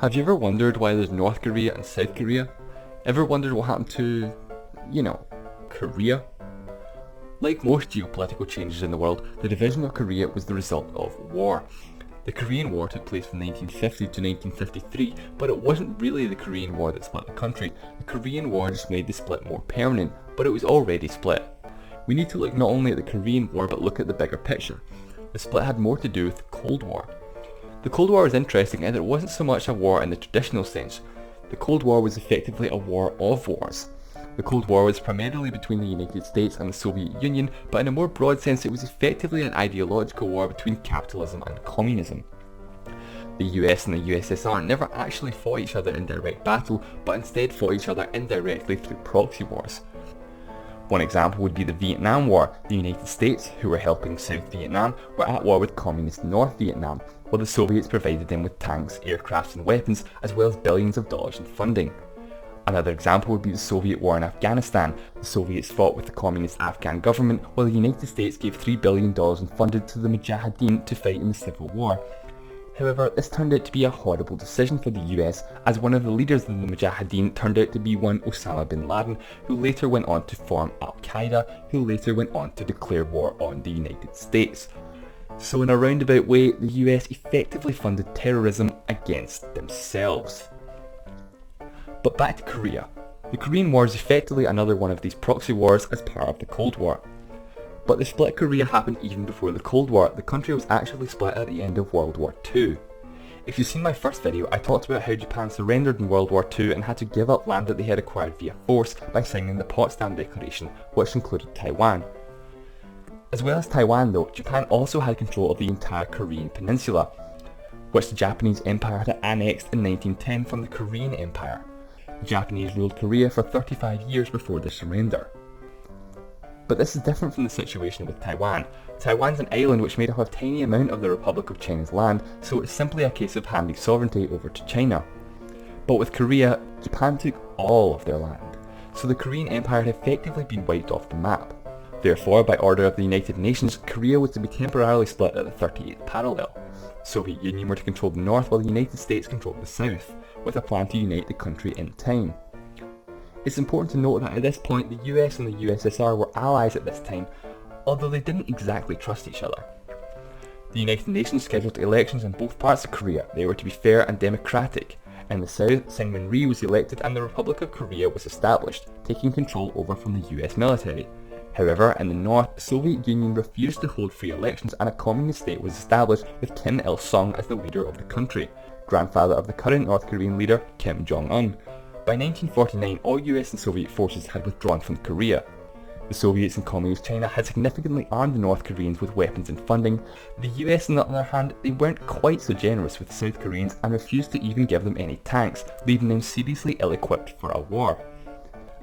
Have you ever wondered why there's North Korea and South Korea? Ever wondered what happened to, Korea? Like most geopolitical changes in the world, the division of Korea was the result of war. The Korean War took place from 1950 to 1953, but it wasn't really the Korean War that split the country. The Korean War just made the split more permanent, but it was already split. We need to look not only at the Korean War, but look at the bigger picture. The split had more to do with the Cold War. The Cold War is interesting in that it wasn't so much a war in the traditional sense. The Cold War was effectively a war of wars. The Cold War was primarily between the United States and the Soviet Union, but in a more broad sense it was effectively an ideological war between capitalism and communism. The US and the USSR never actually fought each other in direct battle, but instead fought each other indirectly through proxy wars. One example would be the Vietnam War. The United States, who were helping South Vietnam, were at war with communist North Vietnam, while the Soviets provided them with tanks, aircraft and weapons, as well as billions of dollars in funding. Another example would be the Soviet War in Afghanistan. The Soviets fought with the communist Afghan government, while the United States gave $3 billion and funded to the Mujahideen to fight in the Civil War. However, this turned out to be a horrible decision for the US, as one of the leaders of the Mujahideen turned out to be one Osama bin Laden, who later went on to form Al-Qaeda, who later went on to declare war on the United States. So in a roundabout way, the US effectively funded terrorism against themselves. But back to Korea. The Korean War is effectively another one of these proxy wars as part of the Cold War. But the split Korea happened even before the Cold War. The country was actually split at the end of World War II. If you've seen my first video, I talked about how Japan surrendered in World War II and had to give up land that they had acquired via force by signing the Potsdam Declaration, which included Taiwan. As well as Taiwan though, Japan also had control of the entire Korean peninsula, which the Japanese Empire had annexed in 1910 from the Korean Empire. The Japanese ruled Korea for 35 years before their surrender. But this is different from the situation with Taiwan. Taiwan's an island which made up a tiny amount of the Republic of China's land, so it's simply a case of handing sovereignty over to China. But with Korea, Japan took all of their land, so the Korean Empire had effectively been wiped off the map. Therefore, by order of the United Nations, Korea was to be temporarily split at the 38th parallel. The Soviet Union were to control the north while the United States controlled the south, with a plan to unite the country in time. It's important to note that at this point the US and the USSR were allies at this time, although they didn't exactly trust each other. The United Nations scheduled elections in both parts of Korea. They were to be fair and democratic. In the south, Syngman Rhee was elected and the Republic of Korea was established, taking control over from the US military. However, in the north, the Soviet Union refused to hold free elections and a communist state was established with Kim Il-sung as the leader of the country, grandfather of the current North Korean leader Kim Jong-un. By 1949, all US and Soviet forces had withdrawn from Korea. The Soviets and Communist China had significantly armed the North Koreans with weapons and funding. The US, on the other hand, they weren't quite so generous with the South Koreans and refused to even give them any tanks, leaving them seriously ill-equipped for a war.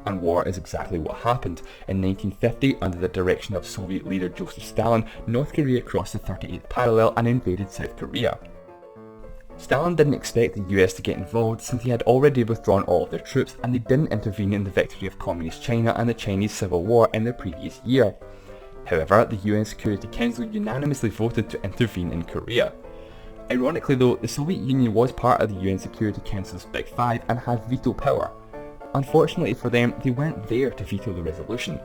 And war is exactly what happened. In 1950, under the direction of Soviet leader Joseph Stalin, North Korea crossed the 38th parallel and invaded South Korea. Stalin didn't expect the US to get involved since he had already withdrawn all of their troops and they didn't intervene in the victory of Communist China and the Chinese Civil War in the previous year. However, the UN Security Council unanimously voted to intervene in Korea. Ironically though, the Soviet Union was part of the UN Security Council's Big Five and had veto power. Unfortunately for them, they weren't there to veto the resolution.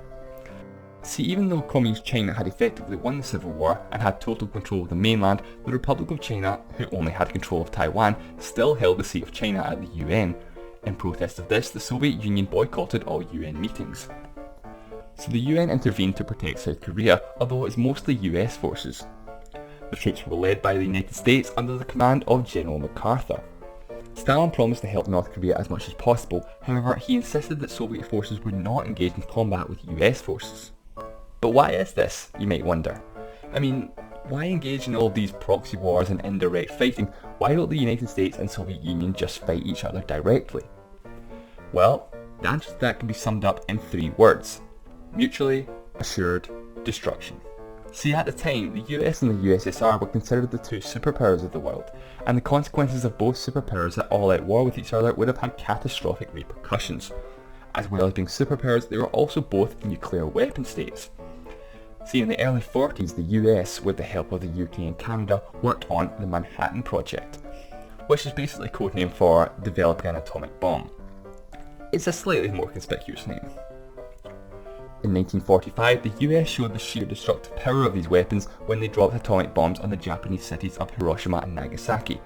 See, even though Communist China had effectively won the Civil War and had total control of the mainland, the Republic of China, who only had control of Taiwan, still held the seat of China at the UN. In protest of this, the Soviet Union boycotted all UN meetings. So the UN intervened to protect South Korea, although it was mostly US forces. The troops were led by the United States under the command of General MacArthur. Stalin promised to help North Korea as much as possible, however he insisted that Soviet forces would not engage in combat with US forces. But why is this, you might wonder? I mean, why engage in all these proxy wars and indirect fighting? Why don't the United States and Soviet Union just fight each other directly? Well, the answer to that can be summed up in 3 words. Mutually assured destruction. See, at the time, the US and the USSR were considered the 2 superpowers of the world, and the consequences of both superpowers at all-out war with each other would have had catastrophic repercussions. As well as being superpowers, they were also both nuclear weapon states. See, in the early 40s, the US, with the help of the UK and Canada, worked on the Manhattan Project. which is basically a code name for developing an atomic bomb. It's a slightly more conspicuous name. In 1945, the US showed the sheer destructive power of these weapons when they dropped atomic bombs on the Japanese cities of Hiroshima and Nagasaki.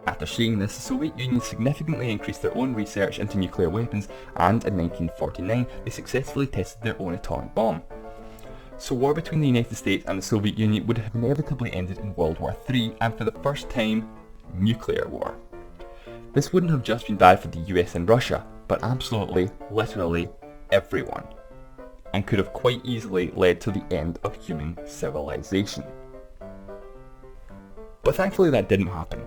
After seeing this, the Soviet Union significantly increased their own research into nuclear weapons, and in 1949 they successfully tested their own atomic bomb. So war between the United States and the Soviet Union would have inevitably ended in World War III, and for the first time, nuclear war. This wouldn't have just been bad for the US and Russia, but absolutely, literally, everyone, and could have quite easily led to the end of human civilization. But thankfully that didn't happen.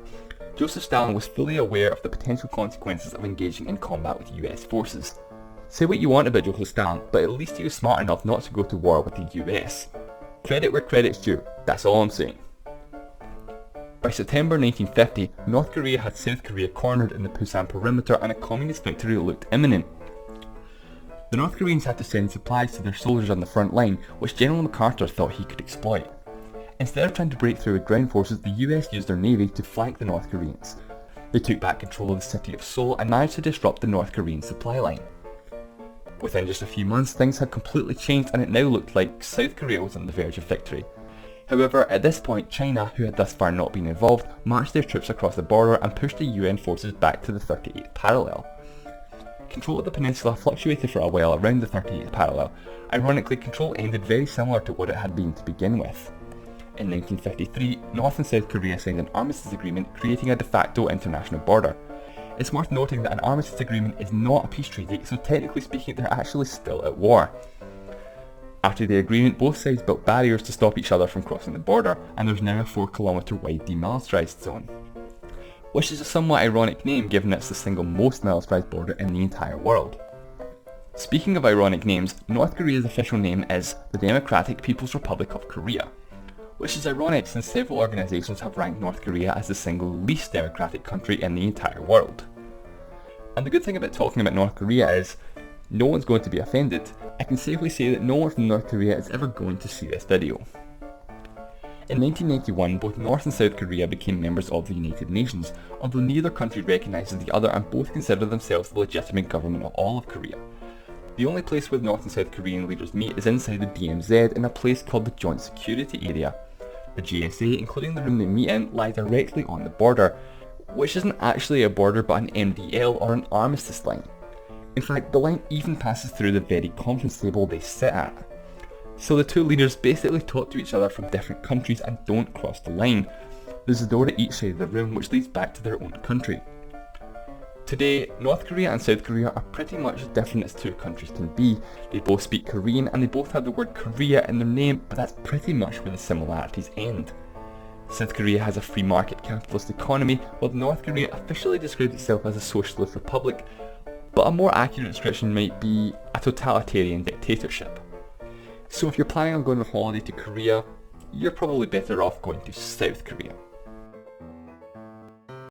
Joseph Stalin was fully aware of the potential consequences of engaging in combat with US forces. Say what you want about Joseph Stalin, but at least he was smart enough not to go to war with the US. Credit where credit's due, that's all I'm saying. By September 1950, North Korea had South Korea cornered in the Pusan perimeter and a communist victory looked imminent. The North Koreans had to send supplies to their soldiers on the front line, which General MacArthur thought he could exploit. Instead of trying to break through with ground forces, the US used their navy to flank the North Koreans. They took back control of the city of Seoul and managed to disrupt the North Korean supply line. Within just a few months, things had completely changed and it now looked like South Korea was on the verge of victory. However, at this point, China, who had thus far not been involved, marched their troops across the border and pushed the UN forces back to the 38th parallel. Control of the peninsula fluctuated for a while around the 38th parallel. Ironically, control ended very similar to what it had been to begin with. In 1953, North and South Korea signed an armistice agreement creating a de facto international border. It's worth noting that an armistice agreement is not a peace treaty, so technically speaking they're actually still at war. After the agreement, both sides built barriers to stop each other from crossing the border, and there's now a 4-kilometre wide demilitarised zone. Which is a somewhat ironic name given it's the single most militarised border in the entire world. Speaking of ironic names, North Korea's official name is the Democratic People's Republic of Korea, which is ironic since several organisations have ranked North Korea as the single least democratic country in the entire world. And the good thing about talking about North Korea is, no one's going to be offended. I can safely say that no one from North Korea is ever going to see this video. In 1991, both North and South Korea became members of the United Nations, although neither country recognises the other and both consider themselves the legitimate government of all of Korea. The only place where North and South Korean leaders meet is inside the DMZ in a place called the Joint Security Area. The JSA, including the room they meet in, lie directly on the border, which isn't actually a border but an MDL or an armistice line. In fact, the line even passes through the very conference table they sit at. So the two leaders basically talk to each other from different countries and don't cross the line. There's a door at each side of the room which leads back to their own country. Today, North Korea and South Korea are pretty much as different as two countries can be. They both speak Korean and they both have the word Korea in their name, but that's pretty much where the similarities end. South Korea has a free market capitalist economy, while North Korea officially describes itself as a socialist republic, but a more accurate description might be a totalitarian dictatorship. So if you're planning on going on holiday to Korea, you're probably better off going to South Korea.